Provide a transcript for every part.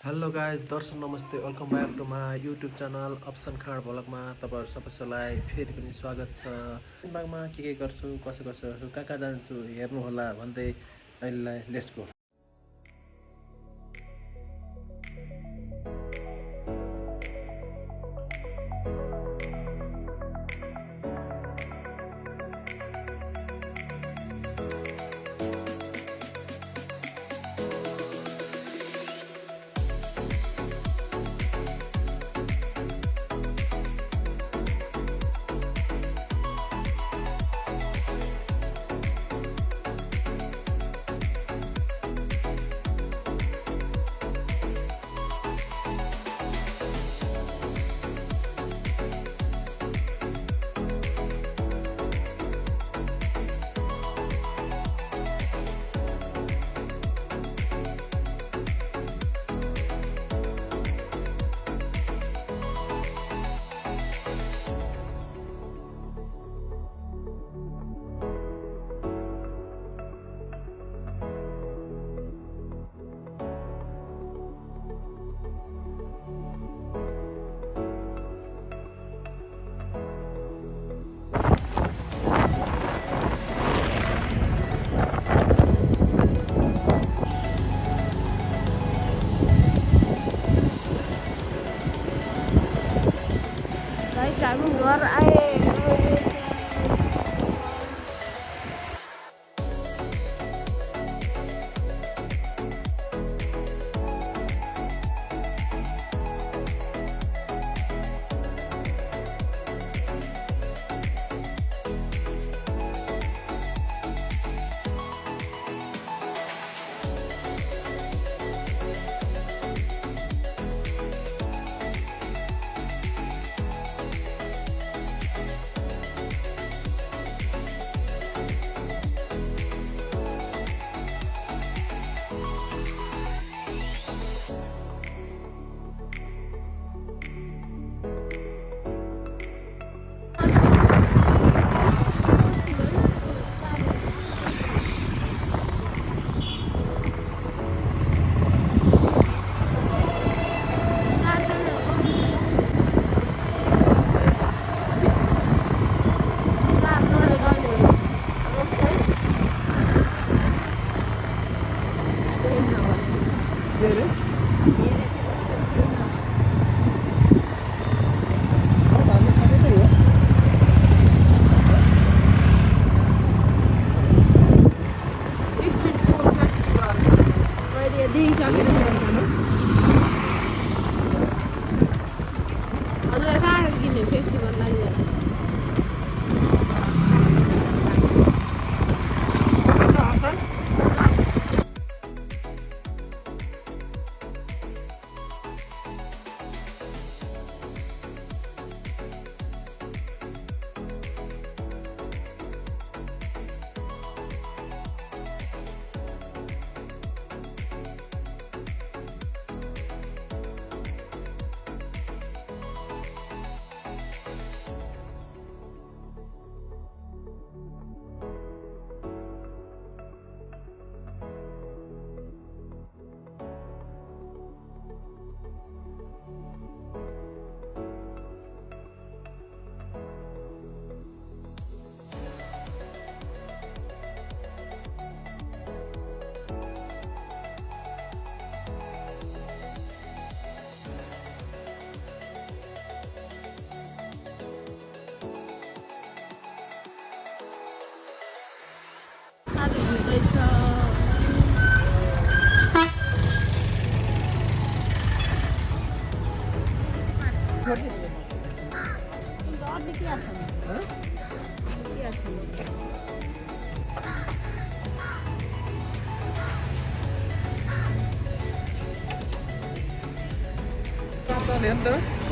Hello guys दर्शक नमस्ते welcome back to my YouTube channel अप्सन खाँड भ्लगमा तपाईँहरू सबैलाई फेरि पनि स्वागत छ। दिनबागमा के गर्छु कसो कसो कहाँ कहाँ जान्छु हेर्नुहोला भन्दै अहिलेलाई let's go. Kami luar air.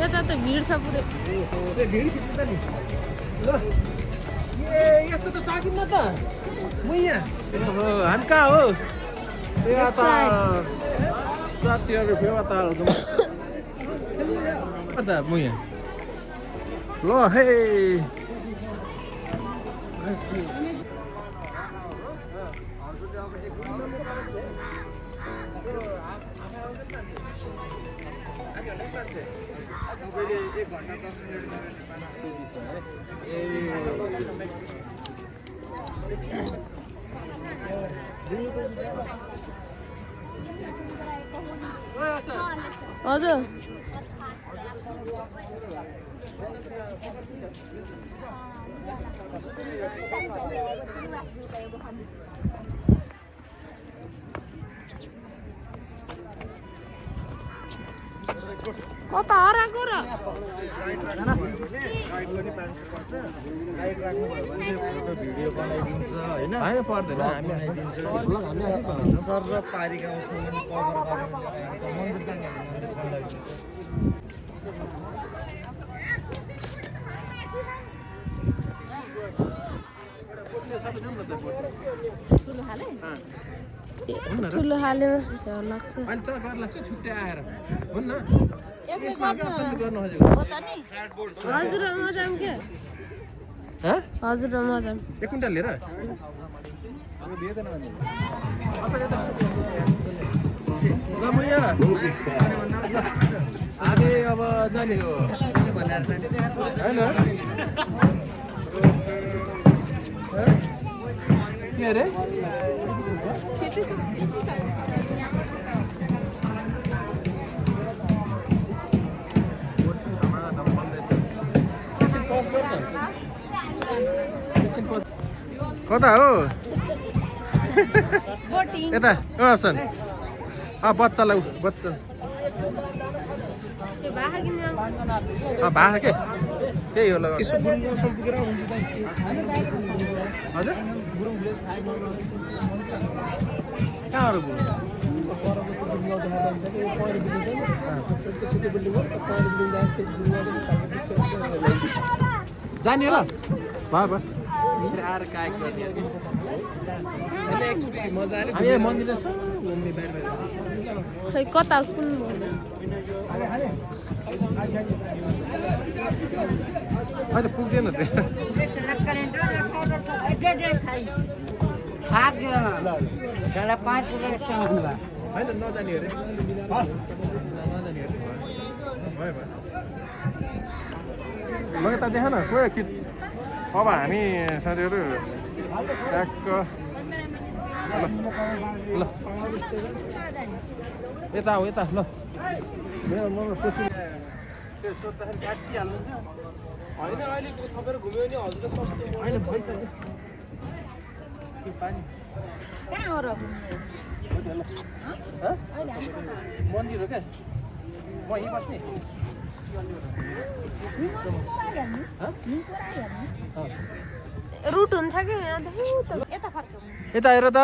यता त भिड छ पुरै यस्तो त सकिन्न त मुया हामी कहाँ हो साथीहरू फेवाताल मुया ल हे हजुर कता हराएको र भिडियो बनाइदिन्छ होइन होइन पर्दैन हामी बनाइदिन्छ सर र पारिका उसले कभर गरेर मन्दिर ठुलो हालेमा झ्याउ लाग्छ अहिले त गर्ला चाहिँ छुट्टै आएर हुन्न यसमा के असर गर्न खोजेको हजुर मजाम के हजुर मजाम एक कुन्टल लिएर ल मैया हामी अब जाने हो होइन के अरे कता हो यता अप्सन बच्चालाई बच्चा भाषा के त्यही हो ल हजुर कहाँहरू जाने होला भयो आएर कायक गर्ने हामी मन्दिर छ घुम्ने बाहिर खै कता कुन अहिले पुग्दैन होइन नजाने अरे ल यता देख न गयो कि अब हामी साथीहरू ट्याक्क ल यता हो यता ल त्यो सोद्धाखेरि काटिहाल्नुहुन्छ होइन अहिले थपेर घुम्यो भने हजुर सस्तो होइन भइसक्यो त्यो पानी मन्दिर हो क्या म यहीँ बस्ने रुट हुन्छ कि यता हेर त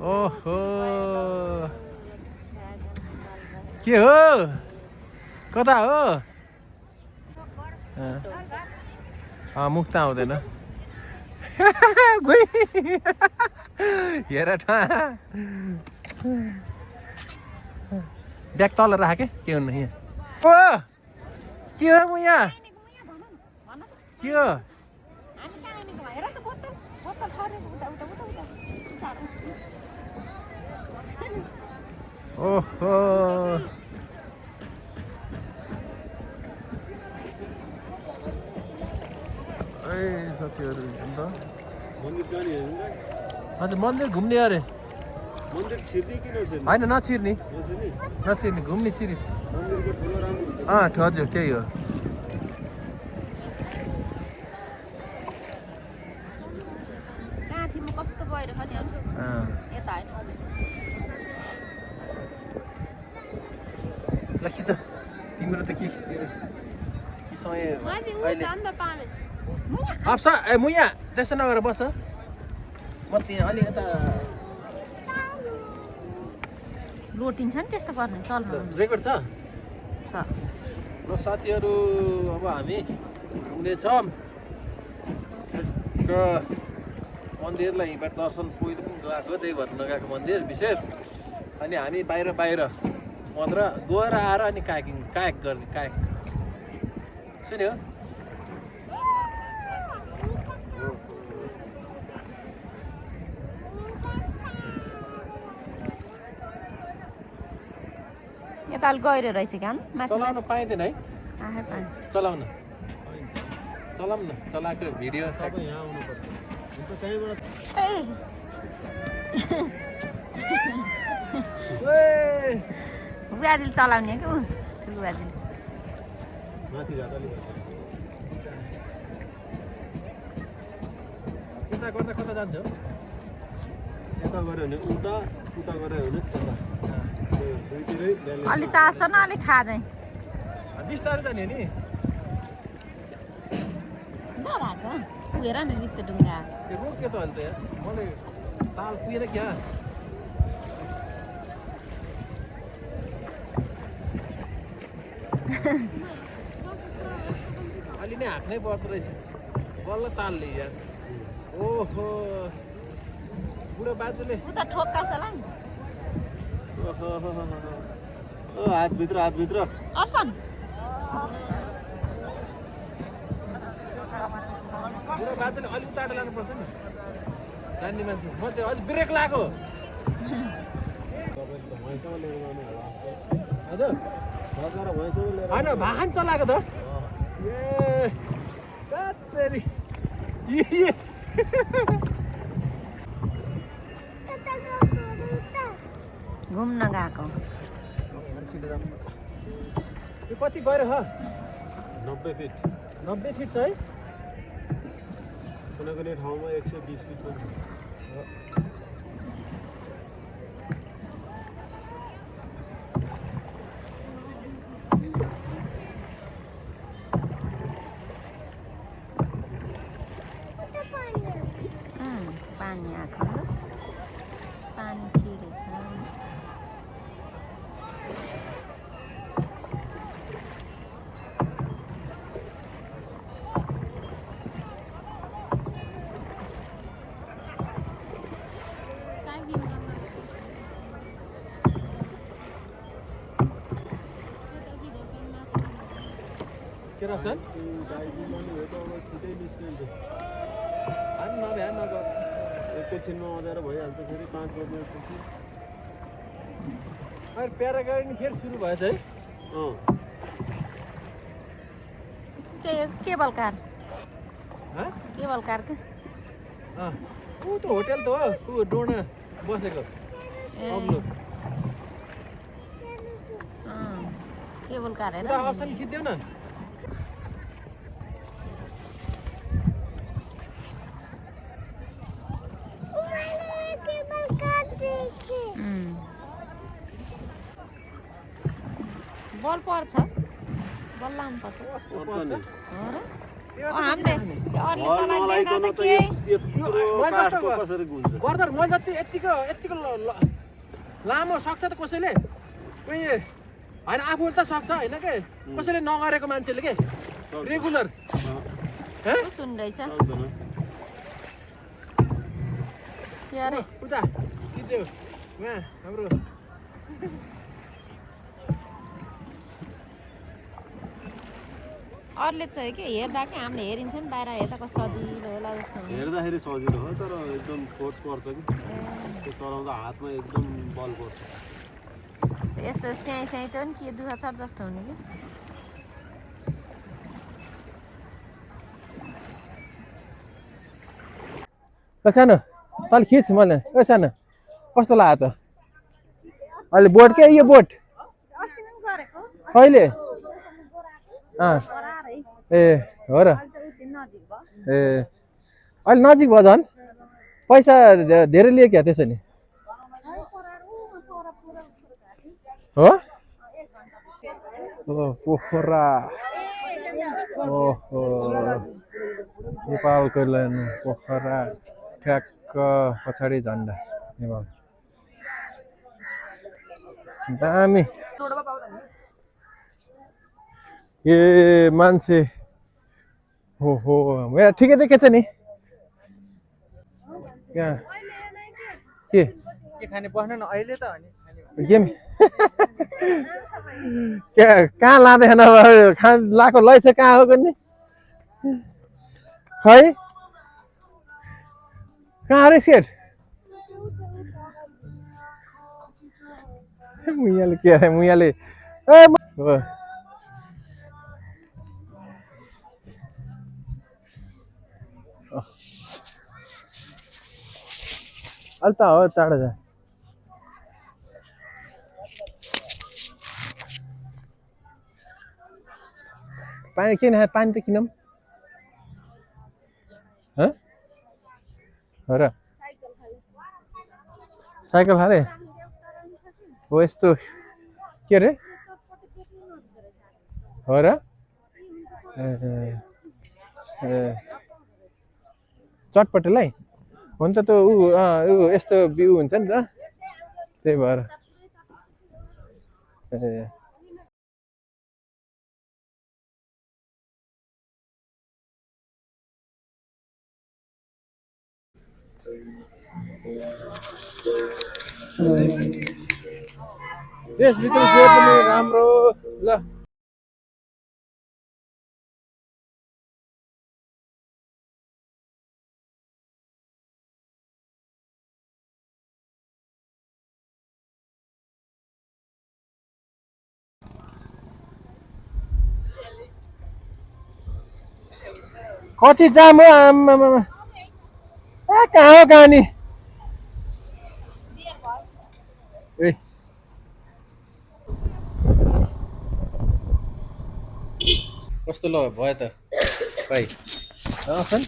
ओहो के हो कता हो मुख त आउँदैन हेर ब्याग तल राखेँ के हुन्न यहाँ ओ के हो म यहाँ के हो ओहो ए साथीहरू अन्त मन्दिर जाने हजुर मन्दिर घुम्ने अरे मन्दिर छिर्ने कि नछिर्ने होइन नछिर्ने नछिर्ने घुम्ने सिरि मन्दिरको ठुलो राम्रो हुन्छ हजुर त्यही हो कस्तो भएर नि यता ल खिच तिम्रो त के समय अहिले अप्स ए मुया त्यसो नगरेर बस म त्यहाँ अलि यता लोटिन्छ नि त्यस्तो गर्ने चल्नु रेकर्ड छ ल साथीहरू अब हामी घुम्नेछौँ मन्दिरलाई हिँडबाट दर्शन पहिलो पनि गएको त्यही भएर नगएको मन्दिर विशेष अनि हामी बाहिर मात्र गएर आएर अनि कायक गर्ने कायक सुन्यो त अलि गहिरो रहेछ क्या माथि चलाउन पाइँदैन है आफै पानी चलाउन चलाउँ न चलाएको भिडियो यहाँ आउनुपर्छ अन्त त्यहीँबाट बुवाजीले चलाउने कि ऊ ठुलो बुवाजीले माथि जाँदा यता गर्दा कता जान्छ यता गऱ्यो भने उता उता गऱ्यो भने यता दुईतिरै अलि चासो न अलिक खा चाहिँ बिस्तारै जाने नि डराएको हेर न रित्तो डुङ्गा त्यो रोक्यो त अहिले त यहाँ मलाई ताल पुगेन क्या अलि नै हाँक्नै पर्दो रहेछ बल्ल तालले यार ओहो बुढो बाजेले उता ठोक्काछ होला नि हातभित्र अप्सन बुढो बाजेले अलिक उताबाट लानुपर्छ नि जान्ने मान्छे म त्यो अझ ब्रेक लगाएको हजुर होइन भान चलाएको त ए कत्तेरी घुम्न गएको यो कति गयो ह 90 फिट 90 फिट छ है कुनै कुनै ठाउँमा 120 फिट पनि पानी आएको पानी छिरेछ के राख्छन् छिटै निस्किन्छ हान नभ्यान नगर एकैछिनमा अँध्यारो भइहाल्छ फेरि 5 बज्नेपछि अहिले प्याराग्लाइडिङ फेरि सुरु भएछ है त्यही केबल कार हाँ केबल कार के ऊ त होटेल त हो ऊ डोना बसेको अग्लो केबल कार हेर उता अप्सन खिच्देऊ न बल पर्छ बल लानुपर्छ हामीले नलाइकन त कसरी गुन्छ बर्दर मैले जति यतिको लामो सक्छ त कसैले कोही होइन आफूले त सक्छ होइन के कसैले नगरेको मान्छेले के रेगुलर सुन्दैछ के अरे उता किदेऊ उहाँ हाम्रो अरूले चाहिँ के हेर्दा कि हामीले हेरिन्छ नि बाहिर हेर्दा कस्तो सजिलो होला जस्तो हेर्दाखेरि सजिलो हो तर एकदम फोर्स पर्छ कि त्यो चलाउँदा हातमा एकदम बल पर्छ यसो स्याही स्याही त नि के दुःख छ जस्तो हुने कि सानो तल खिच मैले ओ सानो कस्तो लाग्यो त अहिले बोट के यो बोट कहिले ए हो र ए अहिले नजिक भयो झन् पैसा धेरै लियो क्या त्यसो नि हो पोखरा ओहो नेपालको ल्यान्ड पोखरा ठ्याक्क पछाडि झन्डा नेपाल दामी ए मान्छे हो मेरो ठिकै देखेछ नि यहाँ के खाने बस्नु न अहिले त गेम कहाँ लाँदैन लाएको लैछ कहाँ हो नि है कहाँ अरे सेट मुयाले के अरे मुयाले अहिले त हो टाढो छ पानी किन पानी त किनौँ हो र साइकल खाले हो यस्तो के अरे हो र चटपटेलाई हुन्छ त ऊ यस्तो बिउ हुन्छ नि त त्यही भएर ए त्यसभित्र जे पनि राम्रो ल कति जाम हो आम्मामा ए कहाँ हो कहाँ नि ए कस्तो ल भयो त भाइ छन्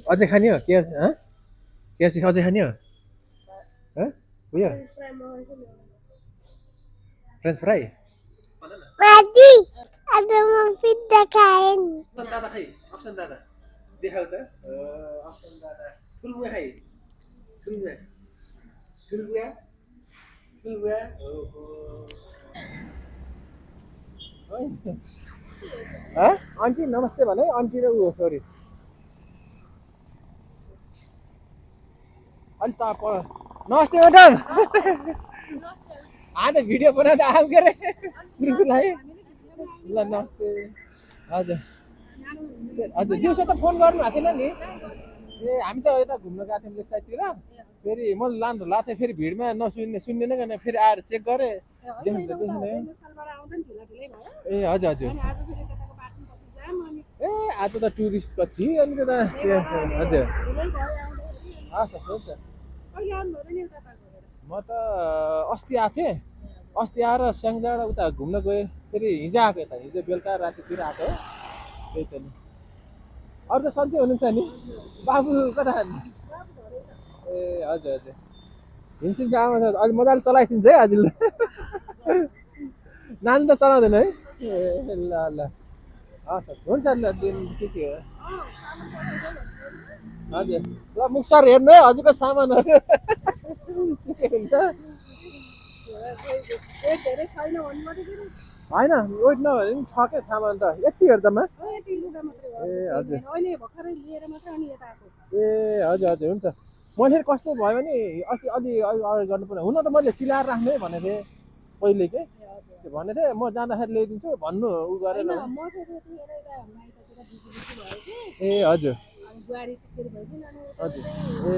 अझै खाने हो केएफसी अझै खाने हो उयो फ्रेन्च फ्राई दादा खै अप्सन दादा देखाउ त अप्सन दादा फुलबुवा खै फुलबुवा फुलबुवा फुलबुवा आन्टी नमस्ते भने आन्टी र ऊ सरी अलि त नमस्ते म्याडम आज भिडियो बनाउँदा आऊ के अरे बिल्कुल है ल नमस्ते हजुर हजुर दिउँसो त फोन गर्नु भएको थिएन नि ए हामी त यता घुम्न गएको थियौँ लेक साइडतिर फेरि म लानु लाएको थिएँ फेरि भिडमा सुन्ने गर्न फेरि आएर चेक गरेँ देख्नु त देख्नु ए हजुर हजुर ए आज त टुरिस्ट कति अनि त हजुर हस् हुन्छ म त अस्ति आएको थिएँ अस्ति आएर स्याङ्जाबाट उता घुम्न गएँ फेरि हिजो आएको यता हिजो बेलुका रातितिर आएको हो त्यही त नि अरू त सन्चै हुनुहुन्छ नि बाबु कता ए हजुर हजुर हिँड्छिन्छ आमा अलि मजाले चलाइसिन्छ है हजुर नानी त चलाउँदैन है ए ल ल हस् हस् हुन्छ ल दिन के हो हजुर ल मुक्सर हेर्नु है हजुरको सामानहरू के हुन्छ होइन वेट नभए पनि छ क्या सामान त यति हेर्दामा ए हजुर ए हजुर हजुर हुन्छ मैले कस्तो भयो भने अस्ति अलि अगाडि गर्नु पर्ने हुन त मैले सिलाएर राख्ने भनेको थिएँ पहिले के भनेको थिएँ म जाँदाखेरि ल्याइदिन्छु भन्नु उ गरेर ए हजुर हजुर ए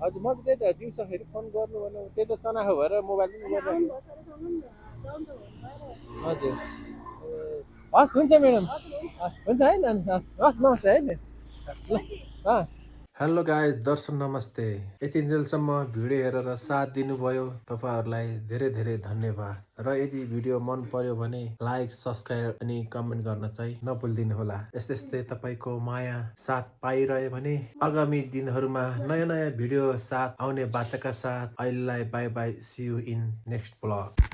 हजुर म त त्यही त दिउँसोखेरि फोन गर्नु भन्नु त्यही त चनाखो भएर मोबाइल पनि गरिरहेको हजुर हस् हुन्छ म्याडम हुन्छ है नानी हस् हस् नमस्ते है नि ल हेलो गाइस दर्शन नमस्ते यतिन्जेलसम्म भिडियो हेरेर साथ दिनुभयो तपाईँहरूलाई धेरै धेरै धन्यवाद र यदि भिडियो मन पर्यो भने लाइक सब्सक्राइब अनि कमेन्ट गर्न चाहिँ नभुलिदिनु होला यस्तै यस्तै तपाईँको माया साथ पाइरह्यो भने आगामी दिनहरूमा नयाँ नयाँ भिडियो साथ आउने बाचाका साथ अहिलेलाई bye bye see you in next blog